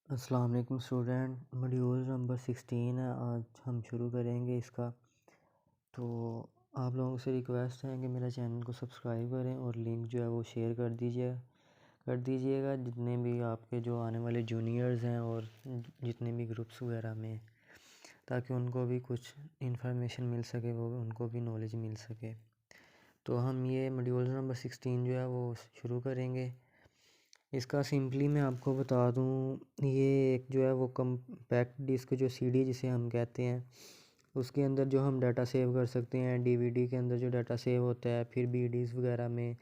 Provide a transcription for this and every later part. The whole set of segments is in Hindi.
अस्सलाम वालेकुम स्टूडेंट। मॉड्यूल नंबर 16 है। आज हम शुरू करेंगे इसका। तो आप लोगों से रिक्वेस्ट है कि मेरा चैनल को सब्सक्राइब करें और लिंक जो है वो शेयर कर दीजिएगा जितने भी आपके जो आने वाले जूनियर्स हैं और जितने भी ग्रुप्स वगैरह में, ताकि उनको भी कुछ इन्फॉर्मेशन मिल सके, वो उनको भी नॉलेज मिल सके। तो हम ये मॉड्यूल नंबर 16 जो है वो शुरू करेंगे। इसका सिंपली मैं आपको बता दूं, ये एक जो है वो कम्पैक्ट डिस्क जो सीडी जिसे हम कहते हैं, उसके अंदर जो हम डाटा सेव कर सकते हैं। डीवीडी के अंदर जो डाटा सेव होता है, फिर बीडीज़ वगैरह में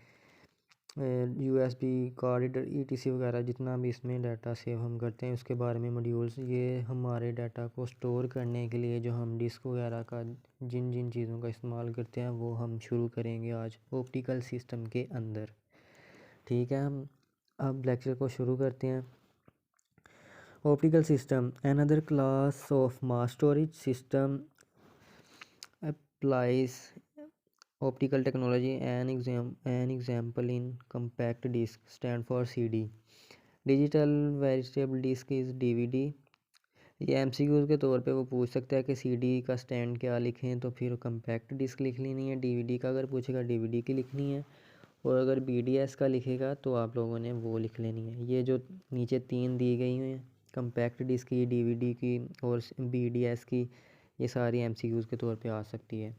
यूएसबी कार्ड ईटीसी वगैरह जितना भी इसमें डाटा सेव हम करते हैं उसके बारे में मॉड्यूल्स। ये हमारे डाटा को स्टोर करने के लिए जो हम डिस्क वगैरह का जिन जिन चीज़ों का इस्तेमाल करते हैं वो हम शुरू करेंगे आज ऑप्टिकल सिस्टम के अंदर। ठीक है, हम अब लेक्चर को शुरू करते हैं। Optical system, another class of mass storage system applies optical technology. An example in compact disc stand for CD. Digital variable disk is DVD. ये एमसीक्यू के तौर पे वो पूछ सकता है कि सीडी का स्टैंड क्या लिखें, तो फिर कम्पैक्ट डिस्क लिख लेनी है। डीवीडी का अगर पूछेगा डीवीडी की लिखनी है, और अगर बीडीएस का लिखेगा तो आप लोगों ने वो लिख लेनी है। ये जो नीचे तीन दी गई हुई हैं, कम्पैक्ट डिस्क की, डीवीडी की और बीडीएस की, ये सारी एमसीक्यूज़ के तौर पे आ सकती है।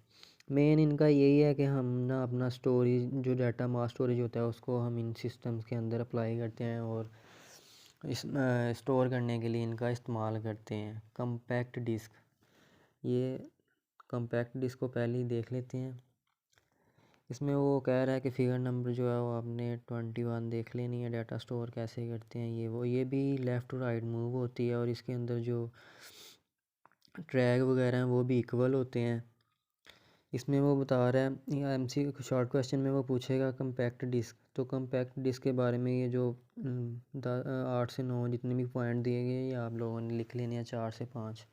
मेन इनका यही है कि हम ना अपना स्टोरेज जो डाटा मास स्टोरेज होता है उसको हम इन सिस्टम्स के अंदर अप्लाई करते हैं और इस स्टोर करने के लिए इनका इस्तेमाल करते हैं। कम्पैक्ट डिस्क, ये कम्पैक्ट डिस्क को पहले ही देख लेते हैं। इसमें वो कह रहा है कि फिगर नंबर जो है वो आपने 21 देख लेनी है। डाटा स्टोर कैसे करते हैं ये भी लेफ़्ट टू राइट मूव होती है और इसके अंदर जो ट्रैक वगैरह हैं वो भी इक्वल होते हैं। इसमें वो बता रहा है, या एमसी शॉर्ट क्वेश्चन में वो पूछेगा कम्पैक्ट डिस्क, तो कम्पैक्ट डिस्क के बारे में ये जो 8 से 9 जितने भी पॉइंट दिए गए ये आप लोगों ने लिख लेने हैं, 4 से 5।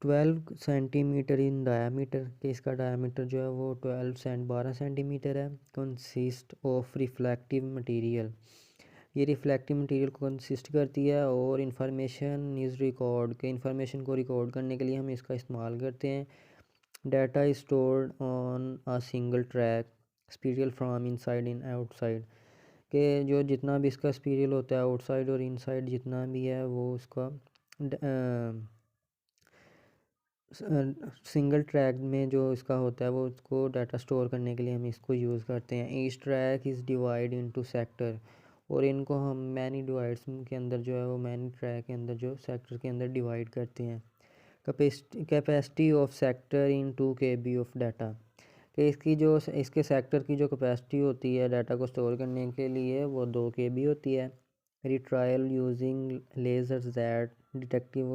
12 सेंटीमीटर इन डायामीटर, कि इसका डायामीटर जो है वो 12 सेंटीमीटर है। कंसिस्ट ऑफ रिफ्लेक्टिव मटेरियल, ये रिफ्लेक्टिव मटेरियल को कंसिस्ट करती है। और इंफॉर्मेशन इज़ रिकॉर्ड, के इंफॉर्मेशन को रिकॉर्ड करने के लिए हम इसका इस्तेमाल करते हैं। Data is stored on a single track, spiral from inside in outside, के जो जितना भी इसका स्पीरियल होता है आउटसाइड और इनसाइड जितना भी है वो उसका सिंगल ट्रैक में जो इसका होता है वो उसको डाटा स्टोर करने के लिए हम इसको यूज़ करते हैं। Each track is divide into sector, और इनको हम मैनी डिवाइड्स के अंदर जो है वो मैनी ट्रैक के अंदर जो सेक्टर के अंदर डिवाइड करते हैं। Capacity of sector in 2 KB of data, कि इसकी जो इसके सेक्टर की जो कैपेसिटी होती है डाटा को स्टोर करने के लिए वो 2 KB होती है। Retrieval using lasers that detective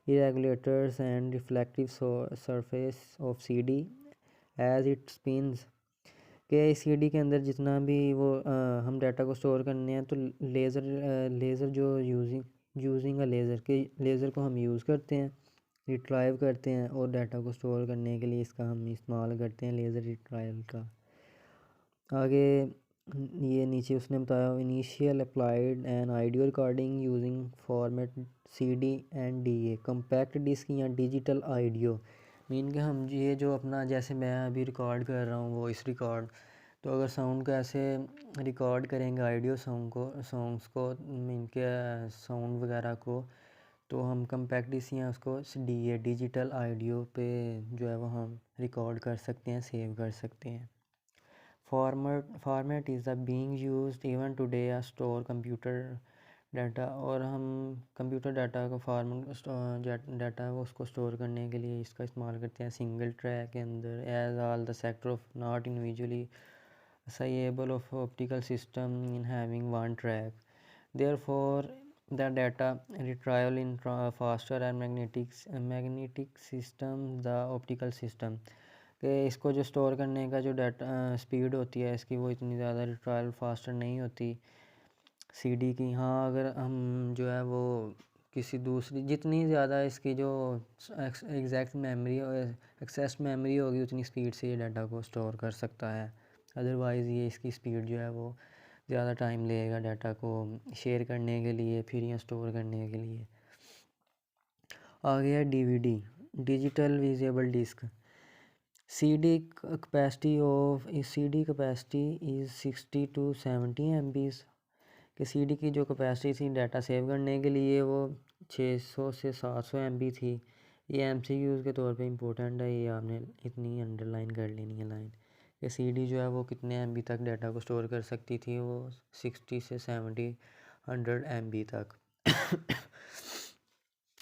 irregulators and reflective surface of CD as it spins, के सीडी के अंदर जितना भी वो हम डाटा को स्टोर करने हैं तो लेज़र जो यूजिंग अ लेज़र, के लेज़र को हम यूज़ करते हैं, रिट्राइव करते हैं, और डाटा को स्टोर करने के लिए इसका हम इस्तेमाल करते हैं लेज़र रिट्राइव का। आगे ये नीचे उसने बताया, initial applied and audio recording using format CD and DA, compact disc या डिजिटल आइडियो। मीन के हम ये जो अपना जैसे मैं अभी रिकॉर्ड कर रहा हूँ वॉइस रिकॉर्ड, तो अगर साउंड को ऐसे रिकॉर्ड करेंगे आइडियो सॉन्ग्स को मीन के साउंड वगैरह को, तो हम कम्पैक्ट डिस्क या उसको डीए डिजिटल आइडियो पे जो है वो हम रिकॉर्ड कर सकते हैं, सेव कर सकते हैं। Format is the being used even today uh store computer data, और हम कंप्यूटर डाटा को डाटा वो उसको स्टोर करने के लिए इसका इस्तेमाल करते हैं सिंगल ट्रैक के अंदर। As all the sector of not individually assignable of optical system in having one track, therefore the data retrieval in faster and magnetic system the optical system, कि इसको जो स्टोर करने का जो डाटा स्पीड होती है इसकी वो इतनी ज़्यादा रिट्रायल फास्टर नहीं होती सीडी की। हाँ, अगर हम जो है वो किसी दूसरी जितनी ज़्यादा इसकी जो एग्जैक्ट मेमोरी एक्सेस मेमोरी होगी उतनी स्पीड से ये डाटा को स्टोर कर सकता है, अदरवाइज़ ये इसकी स्पीड जो है वो ज़्यादा टाइम लगेगा डाटा को शेयर करने के लिए, फिर या स्टोर करने के लिए। आ गया DVD, digital visible disc. CD capacity is 60 to 70 MB कि CD की जो कैपेसिटी थी डाटा सेव करने के लिए वो 600 से 700 MB थी। ये MCQs के तौर पे इम्पोर्टेंट है, ये आपने इतनी अंडरलाइन कर लेनी है लाइन कि CD जो है वो कितने MB तक डाटा को स्टोर कर सकती थी, वो 60 से 70 100 MB तक।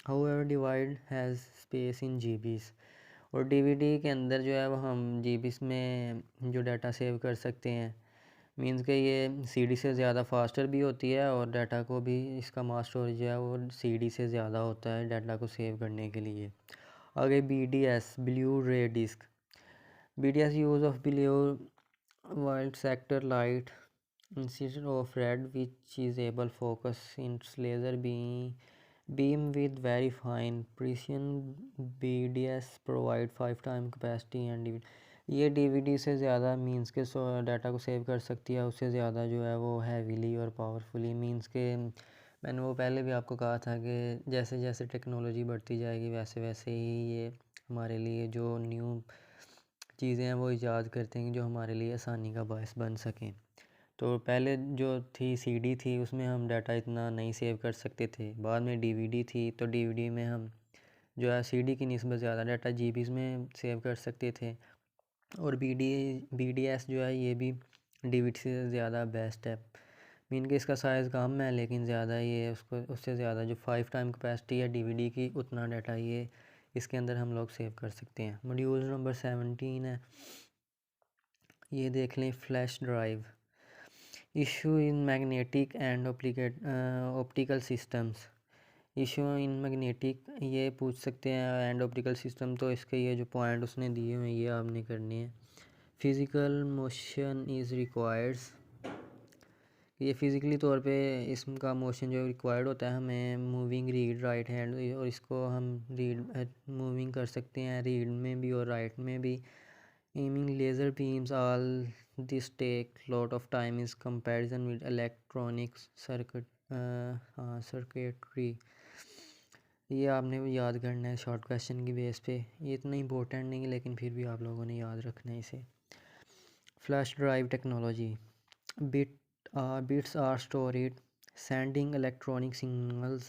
However, divide has space in GBs और DVD के अंदर जो है वो हम GBs में जो डाटा सेव कर सकते हैं। मीन्स कि ये CD से ज़्यादा फास्टर भी होती है और डाटा को भी इसका मास स्टोरेज जो है वो CD से ज़्यादा होता है डाटा को सेव करने के लिए। आगे BDS, blue ray disc. BDS use of blue white sector light instead of red, which is able focus its laser beam with very fine precision. BDS provide 5 times capacity and ये DVD से ज़्यादा मीन्स के डाटा को सेव कर सकती है, उससे ज़्यादा जो है वो हैवीली और पावरफुली। मीन्स के मैंने वो पहले भी आपको कहा था कि जैसे जैसे टेक्नोलॉजी बढ़ती जाएगी वैसे वैसे ही ये हमारे लिए जो न्यू चीज़ें हैं वो ईजाद करते हैं जो हमारे लिए आसानी का बायस बन सकें। तो पहले जो थी CD थी उसमें हम डाटा इतना नहीं सेव कर सकते थे, बाद में DVD थी तो DVD में हम जो है CD की निस्बत ज़्यादा डाटा GBs में सेव कर सकते थे। और BDS जो है ये भी DVD से ज़्यादा बेस्ट है। मीन कि इसका साइज़ कम है लेकिन ज़्यादा ये उसको उससे ज़्यादा जो 5 टाइम कैपेसिटी है DVD की, उतना डाटा ये इसके अंदर हम लोग सेव कर सकते हैं। मॉड्यूल नंबर 17 है, ये देख लें, flash drive. Issue in magnetic and optical systems. Issue in magnetic ये पूछ सकते हैं एंड ऑप्टिकल सिस्टम, तो इसके ये जो पॉइंट उसने दिए हुए ये आपने करने हैं। फिज़िकल मोशन इज़ रिक्वायर्ड्स, ये फिज़िकली तौर पे इसका मोशन जो रिक्वायर्ड होता है हमें मूविंग रीड राइट हैंड, और इसको हम रीड मूविंग कर सकते हैं रीड में भी और राइट में भी। Aiming laser beams all this take lot of time is comparison with electronics circuitry. ये आपने याद करना है शॉर्ट क्वेश्चन की बेस पे, ये इतना इंपॉर्टेंट नहीं है लेकिन फिर भी आप लोगों ने याद रखना है इसे। Flash drive technology. Bits are stored sending electronic signals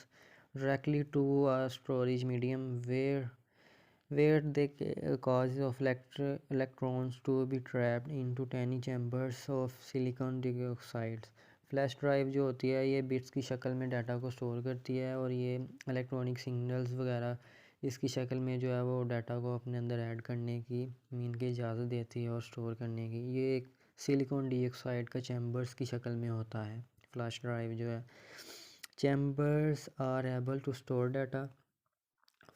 directly to a storage medium where they cause of electrons to be trapped into tiny chambers of silicon dioxide. Flash drive जो होती है ये बिट्स की शक्ल में डाटा को स्टोर करती है और ये इलेक्ट्रॉनिक सिग्नल्स वगैरह इसकी शक्ल में जो है वो डाटा को अपने अंदर ऐड करने की मीन की इजाज़त देती है और स्टोर करने की। ये एक सिलिकॉन डाइऑक्साइड का चैम्बर्स की शक्ल में होता है फ्लैश ड्राइव जो है। Chambers are able to store data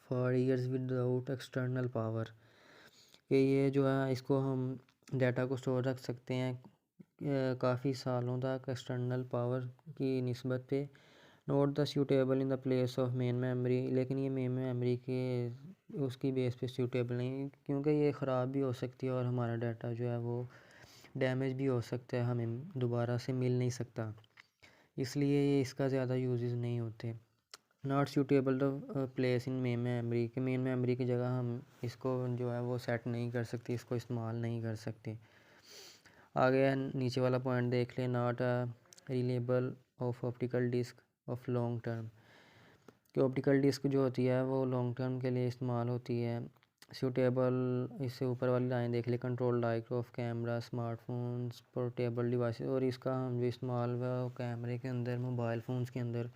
for years without external power, कि ये जो है इसको हम डाटा को स्टोर रख सकते हैं काफ़ी सालों तक एक्सटर्नल पावर की निस्बत पे। Note the suitable in the place of main memory, लेकिन ये मेन मेमोरी के उसकी बेस पे सूटेबल नहीं क्योंकि ये ख़राब भी हो सकती है और हमारा डाटा जो है वो डैमेज भी हो सकता है, हमें दोबारा से मिल नहीं सकता, इसलिए ये इसका ज़्यादा यूजेस नहीं होते। Not suitable the place in main memory, के मेन मेमोरी की जगह हम इसको जो है वो सेट नहीं कर सकते, इसको इस्तेमाल नहीं कर सकते। आगे नीचे वाला पॉइंट देख लें, not reliable of optical disc of long term, कि ऑप्टिकल डिस्क जो होती है वो लॉन्ग टर्म के लिए इस्तेमाल होती है। सूटेबल, इससे ऊपर वाली लाइन देख ले, control light of camera smartphones portable devices, और इसका हम जो इस्तेमाल वो कैमरे के अंदर, मोबाइल फ़ोन्स के अंदर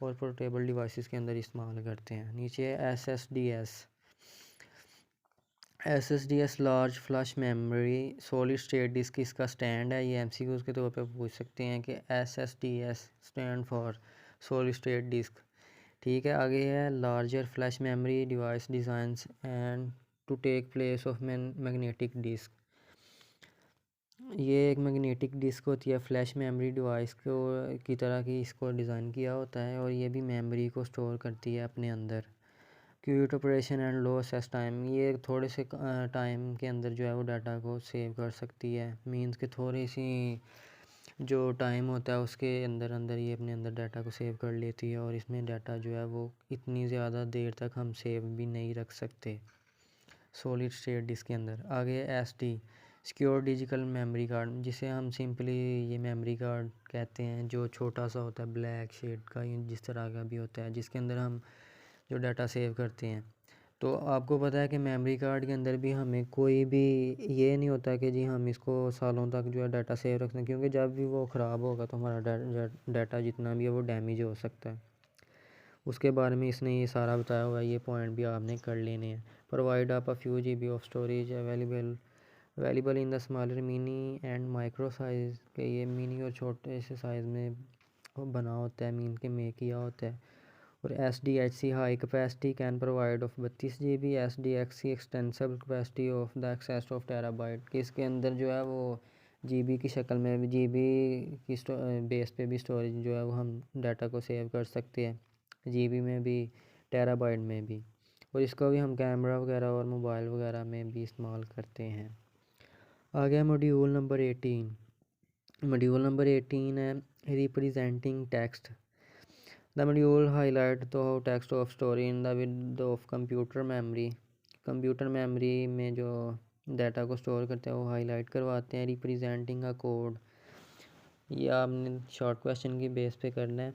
और पोर्टेबल डिवाइसेस के अंदर इस्तेमाल करते हैं। नीचे S S D S large flash memory solid state disc, इसका स्टैंड है, ये MCQs के तौर पे पूछ सकते हैं कि SSDS stand for solid state disc. ठीक है, आगे है larger flash memory device designs and to take place of magnetic disc, ये एक मैग्नेटिक डिस्क होती है फ्लैश मेमोरी डिवाइस को की तरह की, इसको डिज़ाइन किया होता है और ये भी मेमोरी को स्टोर करती है अपने अंदर। Quiet operation and low access time, ये थोड़े से टाइम के अंदर जो है वो डाटा को सेव कर सकती है, मींस के थोड़ी सी जो टाइम होता है उसके अंदर अंदर ये अपने अंदर डाटा को सेव कर लेती है, और इसमें डाटा जो है वो इतनी ज़्यादा देर तक हम सेव भी नहीं रख सकते सॉलिड स्टेट डिस्क के अंदर। आगे SD secure digital memory card, जिसे हम सिंपली ये मेमोरी कार्ड कहते हैं, जो छोटा सा होता है ब्लैक शेड का, जिस तरह का भी होता है, जिसके अंदर हम जो डाटा सेव करते हैं। तो आपको पता है कि मेमोरी कार्ड के अंदर भी हमें कोई भी ये नहीं होता कि जी हम इसको सालों तक जो है डाटा सेव रखते हैं, क्योंकि जब भी वो ख़राब होगा तो हमारा डाटा जितना भी है वो डैमेज हो सकता है। उसके बारे में इसने ये सारा बताया हुआ है, ये पॉइंट भी आपने कर लेने हैं। प्रोवाइड आप few GB of storage available in the smaller mini and micro size के, ये मिनी और छोटे से साइज़ में बना होता है, मीन के में किया होता है। और SDHC high capacity can provide of 32 GB, SDXC extensible capacity of the access of terabyte, कि इसके अंदर जो है वो GB की शक्ल में भी, GB की बेस पे भी स्टोरेज जो है वो हम डाटा को सेव कर सकते हैं, GB में भी, टेराबाइट में भी। और इसको भी हम कैमरा वगैरह और मोबाइल वगैरह में भी इस्तेमाल करते हैं। आ गया मॉड्यूल नंबर 18। मॉड्यूल नंबर 18 है representing text. The module highlight the text of story in the width of computer memory। Computer memory में जो डाटा को स्टोर करते हैं वो हाईलाइट करवाते हैं। रिप्रेजेंटिंग अ कोड, ये आपने शॉर्ट क्वेश्चन की बेस पे करना है।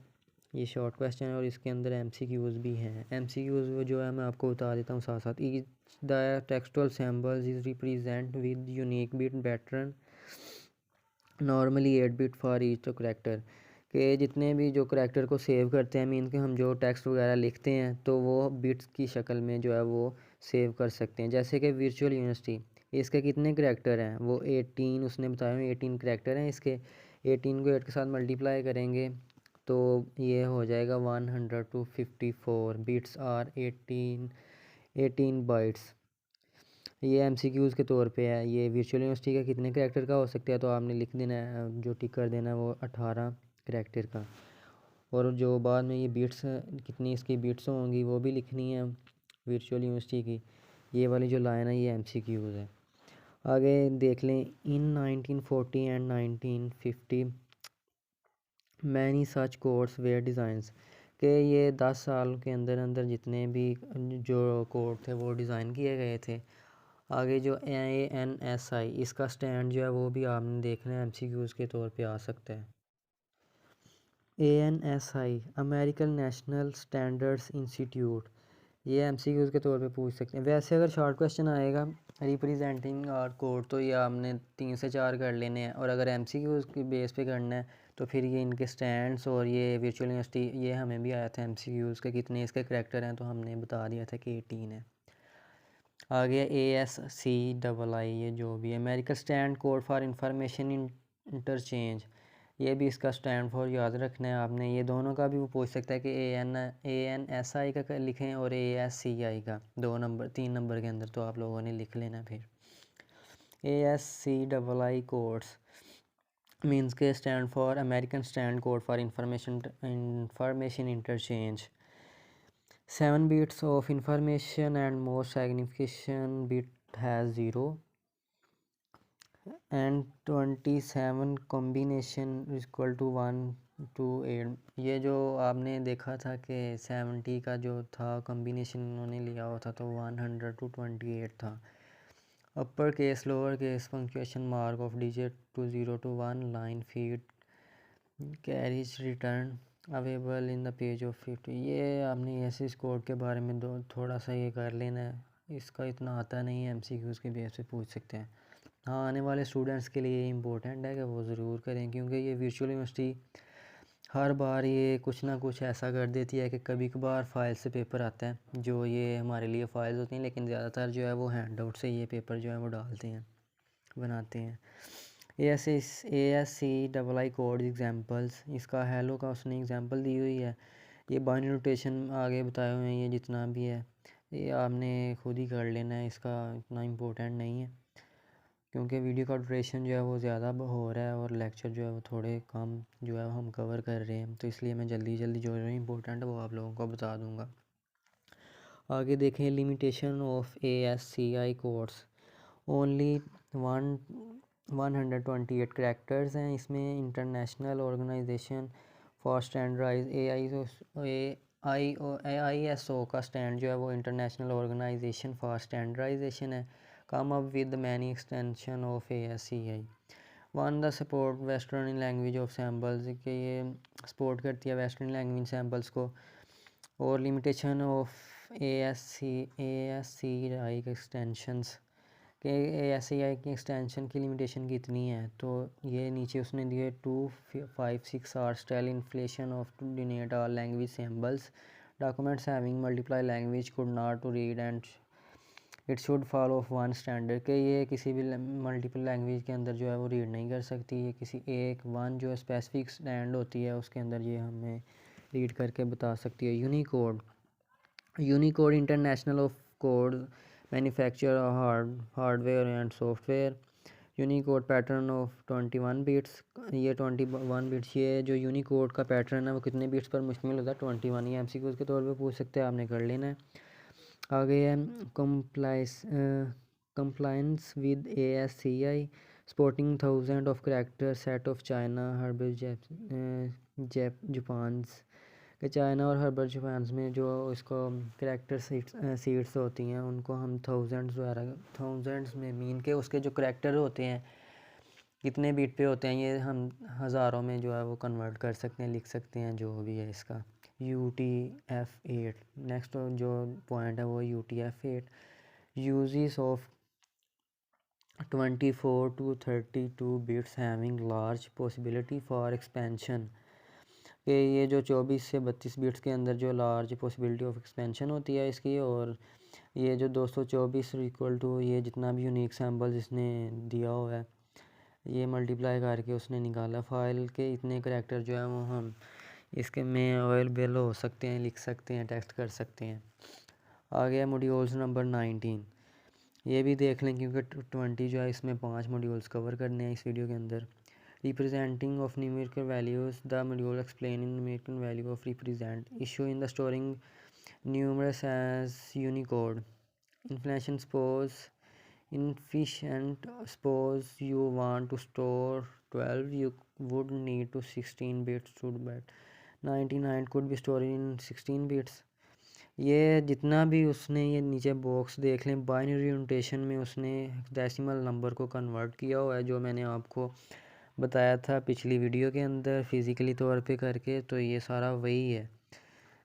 ये शॉर्ट क्वेश्चन है और इसके अंदर MCQs भी हैं। MCQs वो जो है मैं आपको बता देता हूँ साथ साथ। Each the textual symbols is represent with unique bit pattern, normally 8 bit for each character, के जितने भी जो करेक्टर को सेव करते हैं, मीन के हम जो टेक्स्ट वगैरह लिखते हैं तो वो बिट्स की शक्ल में जो है वो सेव कर सकते हैं। जैसे कि वर्चुअल यूनिवर्सिटी, इसके कितने करेक्टर हैं, वो 18 उसने बताया, 18 करेक्टर हैं इसके। 18 को 8 के साथ मल्टीप्लाई करेंगे तो ये हो जाएगा 154 बिट्स और 18 बाइट्स। ये MCQs के तौर पे है। ये वर्चुअल यूनिवर्सिटी का कितने करेक्टर का हो सकता है, तो आपने लिख देना है, जो टिक कर देना है वो 18 करेक्टर का। और जो बाद में ये बिट्स कितनी इसकी बिट्स होंगी वो भी लिखनी है वर्चुअल यूनिवर्सिटी की। ये वाली जो लाइन है ये MCQs है। आगे देख लें। In 1940 and 1950 many such codes were designs, के ये 10 साल के अंदर अंदर जितने भी जो कोड थे वो डिज़ाइन किए गए थे। आगे जो ANSI, इसका स्टैंड जो है वो भी आपने देखना है, MCQs के तौर पे आ सकता है। ANSI American national standards institute, ये MCQs के तौर पे पूछ सकते हैं। वैसे अगर शॉर्ट क्वेश्चन आएगा रिप्रेजेंटिंग और कोड तो ये आपने 3 से 4 कर लेने हैं, और अगर MCQs के बेस पे करना है तो फिर ये इनके स्टैंड्स और ये वर्चुअल यूनिवर्सिटी, ये हमें भी आया था MCQs के कितने इसके करेक्टर हैं, तो हमने बता दिया था कि 18 है। आ गया ASCII, ये जो भी है American stand code for information interchange, ये भी इसका स्टैंड फॉर याद रखना है आपने। ये दोनों का भी वो पूछ सकता है कि ANSI का लिखें और ASCII का 3 नंबर के अंदर, तो आप लोगों ने लिख लेना। फिर ASCII कोड्स मीन्स के stand for American stand code for information interchange. 7 bits of information and most significant bit has 0 and 27 combination is equal to 1 to 8। ये जो आपने देखा था कि 70 का जो था कॉम्बिनेशन उन्होंने लिया हुआ था तो 100 to 28 था। Upper case lower case punctuation mark of digit to 0 to 1 line feed carries return available in the page of 50। ये आपने ऐसे इस कोड के बारे में थोड़ा सा ये कर लेना है, इसका इतना आता नहीं है, MCQs के बेस पे पूछ सकते हैं। हाँ, आने वाले स्टूडेंट्स के लिए इम्पोर्टेंट है कि वो ज़रूर करें, क्योंकि ये वर्चुअल यूनिवर्सिटी हर बार ये कुछ ना कुछ ऐसा कर देती है कि कभी कभार फाइल से पेपर आता है, जो ये हमारे लिए फ़ाइल्स होती हैं, लेकिन ज़्यादातर जो है वो हैंड आउट से ये पेपर जो है वो डालते हैं, बनाते हैं। ASCII कोड एग्जांपल्स, इसका हेलो का उसने एग्जांपल दी हुई है। ये बाइनरी नोटेशन आगे बताए हुए हैं, ये जितना भी है ये आपने खुद ही कर लेना है, इसका इतना इम्पोर्टेंट नहीं है, क्योंकि वीडियो का ड्यूरेशन जो है वो ज़्यादा हो रहा है और लेक्चर जो है वो थोड़े कम जो है हम कवर कर रहे हैं, तो इसलिए मैं जल्दी जल्दी जो है इम्पोर्टेंट है वो आप लोगों को बता दूँगा। आगे देखें limitation of ASCII codes. Only 1 128 characters हैं इसमें। International organisation for standardise AISO का स्टैंड जो है वो इंटरनेशनल ऑर्गेनाइजेशन फॉर स्टैंडर्डाइजेशन है। Come up with many extension of ASCI। One the support western language of samples के ये सपोर्ट करती है वेस्टर्न लैंग्वेज सैम्पल्स को। और लिमिटेशन ऑफ ASCI एक्सटेंशंस के ASCI की एक्सटेंशन की लिमिटेशन कितनी है, तो ये नीचे उसने दिए 256 hours tell inflation of to denote all language samples documents having multiply language could not to read and it should follow of one standard के ये किसी भी मल्टीपल लैंग्वेज के अंदर जो है वो रीड नहीं कर सकती। ये किसी एक वन जो स्पेसिफिक स्टैंड होती है उसके अंदर ये हमें रीड करके बता सकती है। Unicode international of code manufacture hardware and software. Unicode pattern of 21 bits. ये 21 बिट्स ये जो यूनिकोड का पैटर्न है वो कितने बिट्स पर मुश्तमिल होता है 21। ये MCQ के तौर पे पूछ सकते हैं, आपने कर लेना है। आगे है compliance with ASCI supporting thousands of characters set of China herbal Japan's कि चाइना और हर्बल जापान्स में जो इसको करेक्टर सीड्स होती हैं उनको हम थाउजेंड्स में मीन के उसके जो करेक्टर होते हैं कितने बीट पे होते हैं ये हम हज़ारों में जो है वो कन्वर्ट कर सकते हैं, लिख सकते हैं जो भी है इसका। UTF-8 नेक्स्ट जो पॉइंट है वो UTF-8 uses of 24 to 32 bits having large possibility for expansion कि ये जो 24 से 32 बिट्स के अंदर जो लार्ज पॉसिबिलिटी ऑफ एक्सपेंशन होती है इसकी। और ये जो 224 इक्वल टू ये जितना भी यूनिक सैम्पल्स इसने दिया हुआ है ये मल्टीप्लाई करके उसने निकाला फाइल के इतने करैक्टर जो है वो हम इसके में अवेलेबल हो सकते हैं, लिख सकते हैं, टेक्स्ट कर सकते हैं। आ गया मॉड्यूल्स नंबर 19। ये भी देख लें क्योंकि 20 जो है इसमें 5 मॉड्यूल्स कवर करने हैं इस वीडियो के अंदर। Representing of numerical values the module explaining numerical value of represent issue in the storing numerous as Unicode inflation suppose inefficient. Suppose you want to store 12, you would need to 16 bits to bet 99 could be stored in 16 bits। ये जितना भी उसने ये नीचे बॉक्स देख लें बाइनरी नोटेशन में उसने डेसिमल नंबर को कन्वर्ट किया हुआ है जो मैंने आपको बताया था पिछली वीडियो के अंदर फिज़िकली तौर पे करके। तो ये सारा वही है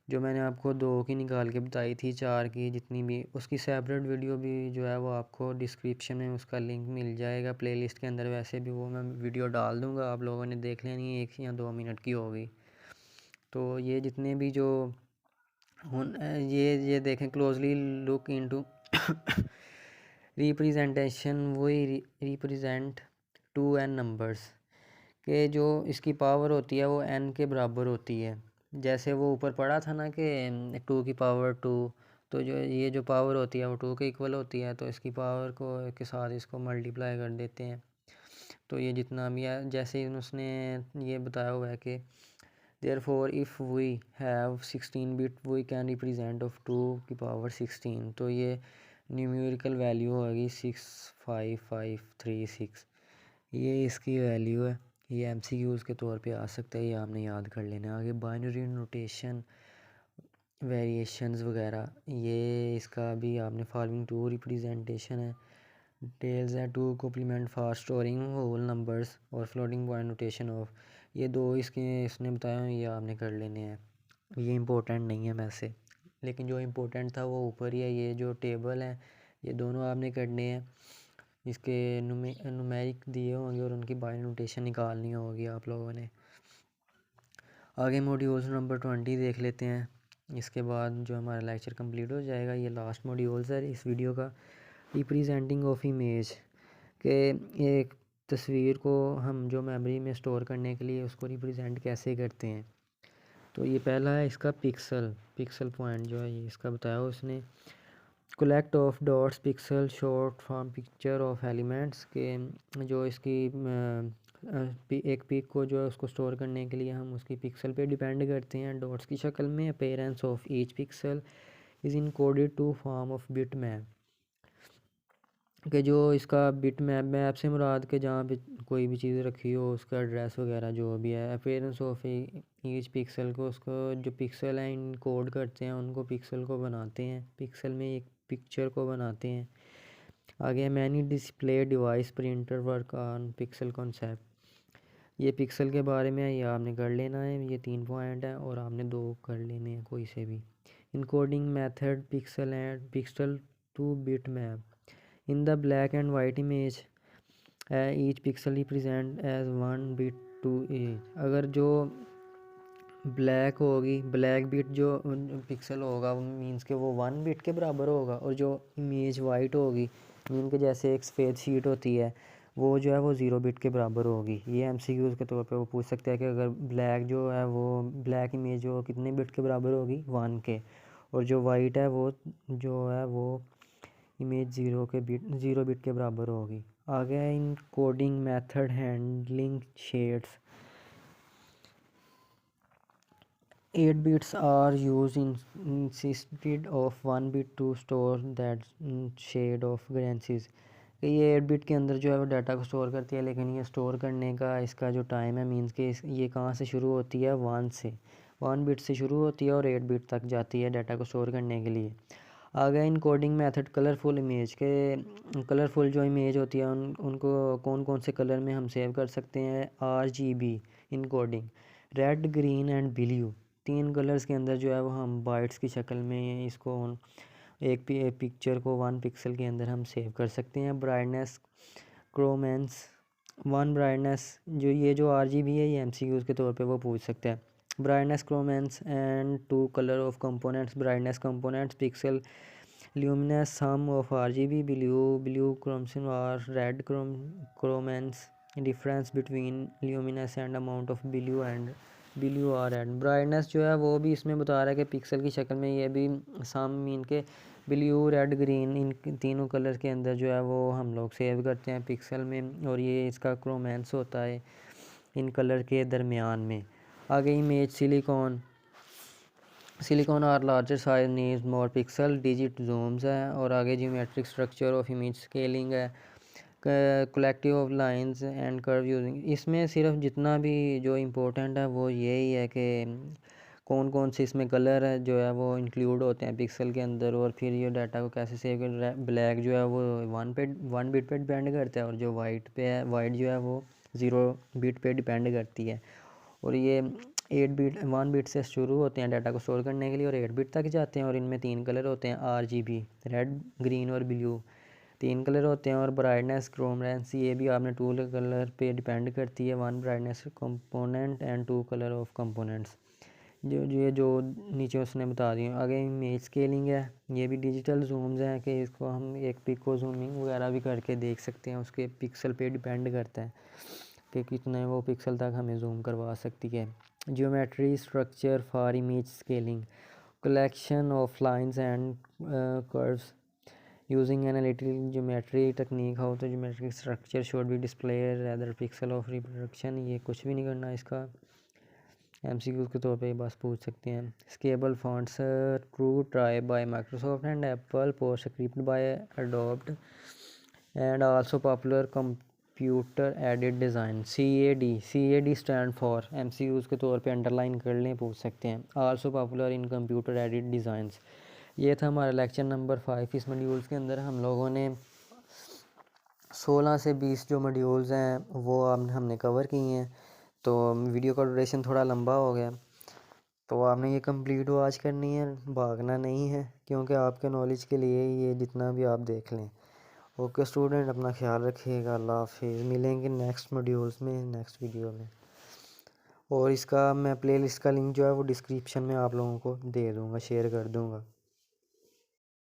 जो मैंने आपको 2 की निकाल के बताई थी, 4 की जितनी भी उसकी सेपरेट वीडियो भी जो है वो आपको डिस्क्रिप्शन में उसका लिंक मिल जाएगा प्लेलिस्ट के अंदर। वैसे भी वो मैं वीडियो डाल दूँगा, आप लोगों ने देख लेनी है, 1 या 2 मिनट की होगी। तो ये जितने भी जो ये देखें क्लोजली लुक इनटू रिप्रेजेंटेशन वही रिप्रेजेंट 2n नंबर्स के जो इसकी पावर होती है वो n के बराबर होती है। जैसे वो ऊपर पढ़ा था ना कि 2 की पावर 2, तो जो ये जो पावर होती है वो 2 के इक्वल होती है, तो इसकी पावर को के साथ इसको मल्टीप्लाई कर देते हैं। तो ये जितना भी है जैसे उसने ये बताया हुआ है कि therefore if we have 16 bit we can represent of 2 की पावर 16। तो ये न्यूमेरिकल वैल्यू होगी 65536। ये इसकी वैल्यू है। ये MCQs के तौर पे आ सकता है, ये आपने याद कर लेना। आगे बाइनरी नोटेशन वेरिएशंस वगैरह ये इसका भी आपने फॉलोइंग 2 रिप्रेजेंटेशन है डिटेल्स है 2 complement for storing whole numbers और फ्लोटिंग पॉइंट नोटेशन ऑफ ये 2 इसके इसने बताया ये आपने कर लेने हैं। ये इम्पोर्टेंट नहीं है वैसे, लेकिन जो इम्पोर्टेंट था वो ऊपर ही है। ये जो टेबल है ये दोनों आपने करने हैं, इसके नुमेरिक दिए होंगे और उनकी बाइनरी नोटेशन निकालनी होगी आप लोगों ने। आगे मॉड्यूल्स नंबर 20 देख लेते हैं, इसके बाद जो हमारा लेक्चर कंप्लीट हो जाएगा। ये लास्ट मॉड्यूल्स है इस वीडियो का। रिप्रेजेंटिंग ऑफ इमेज के एक तस्वीर को हम जो मेमोरी में स्टोर करने के लिए उसको रिप्रेजेंट कैसे करते हैं। तो ये पहला है इसका पिक्सल पॉइंट जो है ये इसका बताया उसने। Collect of dots pixel short form picture of elements के जो इसकी एक पिक को जो है उसको स्टोर करने के लिए हम उसकी पिक्सल पे डिपेंड करते हैं डॉट्स की शक्ल में। Appearance of each pixel is encoded to form of bit map कि जो इसका बिट मैप से मुराद के जहाँ पे कोई भी चीज़ रखी हो उसका एड्रेस वगैरह जो भी है। अपीयरेंस ऑफ ईच पिक्सल को, उसको जो पिक्सल है इनकोड करते हैं, उनको पिक्सल को बनाते हैं, पिक्सल में एक पिक्चर को बनाते हैं। आगे many display device printer work on pixel concept. ये पिक्सल के बारे में ये आपने कर लेना है, ये 3 पॉइंट हैं और आपने 2 कर लेने हैं कोई से भी। Encoding method pixel and pixel two bit map in the black and white image each pixel represent as 1 bit to each। अगर जो ब्लैक होगी, ब्लैक बिट जो पिक्सल होगा वो मीन्स के वो 1 बिट के बराबर होगा, और जो इमेज वाइट होगी मीन के जैसे एक सफ़ेद शीट होती है वो जो है वो 0 बिट के बराबर होगी। ये एमसीक्यूज़ के तौर पे वो पूछ सकते हैं कि अगर ब्लैक जो है वो ब्लैक इमेज जो कितने बिट के बराबर होगी 1 के, और जो वाइट है वो जो है वो इमेज 0 बिट के बराबर होगी। आगे है in coding method handling shades. 8 bits are used instead of 1 bit to store that shade of gradients। ये 8 बिट के अंदर जो है वो डाटा को स्टोर करती है, लेकिन ये स्टोर करने का इसका जो टाइम है मीन्स के ये कहाँ से शुरू होती है 1 बिट से शुरू होती है और 8 बिट तक जाती है डाटा को स्टोर करने के लिए। आगे इनकोडिंग मेथड कलरफुल इमेज के, कलरफुल जो इमेज होती है उनको कौन कौन से कलर में हम सेव कर सकते हैं। RGB encoding, red green and blue, 3 colours के अंदर जो है वो हम बाइट्स की शक्ल में इसको एक पिक्चर को 1 पिक्सल के अंदर हम सेव कर सकते हैं। ब्राइटनेस क्रोमेंस 1 ब्राइटनेस, जो ये जो RGB है ये MCQs के तौर पे वो पूछ सकते हैं। Brightness chrominance and 2 colour of components, brightness components pixel luminous sum of RGB, blue chromosome or red chromance, difference between luminous and amount of blue और red। ब्राइटनेस जो है वो भी इसमें बता रहा है कि पिक्सल की शक्ल में, ये भी सम मीन के ब्लू रेड ग्रीन इन तीनों कलर के अंदर जो है वो हम लोग सेव करते हैं पिक्सल में, और ये इसका क्रोमेंस होता है इन कलर के दरमियान में। आगे इमेज सिलिकॉन और larger size needs more pixel, digit zooms है, और आगे geometric structure of image scaling है, collective of lines and curve using. इसमें सिर्फ जितना भी जो इम्पोर्टेंट है वो यही है कि कौन कौन से इसमें कलर है जो है वो इंक्लूड होते हैं पिक्सल के अंदर, और फिर ये डाटा को कैसे सेव कर। ब्लैक जो है वो 1 बिट पे डिपेंड करता है, और जो वाइट पे है वाइट जो है वो 0 बिट पे डिपेंड करती है। और ये 1 बिट से शुरू होते हैं डाटा को स्टोर करने के लिए और 8 बिट तक जाते हैं, और इनमें 3 कलर होते हैं RGB, रेड ग्रीन और ब्लू, 3 कलर होते हैं। और ब्राइटनेस क्रोमेंस ये भी आपने 2 कलर पे डिपेंड करती है, 1 brightness component and 2 colour of components, जो नीचे उसने बता दिए। आगे इमेज स्केलिंग है, ये भी डिजिटल जूम्स हैं कि इसको हम एक पिक को जूमिंग वगैरह भी करके देख सकते हैं, उसके पिक्सल पे डिपेंड करता है कि कितने वो पिक्सल तक हमें जूम करवा सकती है। Geometry structure for image scaling, collection of lines and curves using analytical geometry technique, how the geometric structure should be display rather pixel of reproduction. ये कुछ भी नहीं करना इसका, MCQ के तौर पे बस पूछ सकते हैं। Scalable fonts true try bye Microsoft and Apple, post script bye adobe and also popular computer aided design. CAD stand for, MCQs के तौर पे अंडरलाइन कर लें, पूछ सकते हैं। Also popular in computer aided designs. ये था हमारा लेक्चर नंबर 5। इस मॉड्यूल्स के अंदर हम लोगों ने 16 से 20 जो मॉड्यूल्स हैं वो हमने कवर किए हैं। तो वीडियो का ड्यूरेशन थोड़ा लंबा हो गया, तो आपने ये कंप्लीट आज करनी है, भागना नहीं है, क्योंकि आपके नॉलेज के लिए ये जितना भी आप देख लें। ओके स्टूडेंट, अपना ख्याल रखिएगा। अल्लाह हाफिज़। मिलेंगे नेक्स्ट मॉड्यूल्स में, नेक्स्ट वीडियो में। और इसका मैं प्लेलिस्ट का लिंक जो है वो डिस्क्रिप्शन में आप लोगों को दे दूँगा, शेयर कर दूँगा।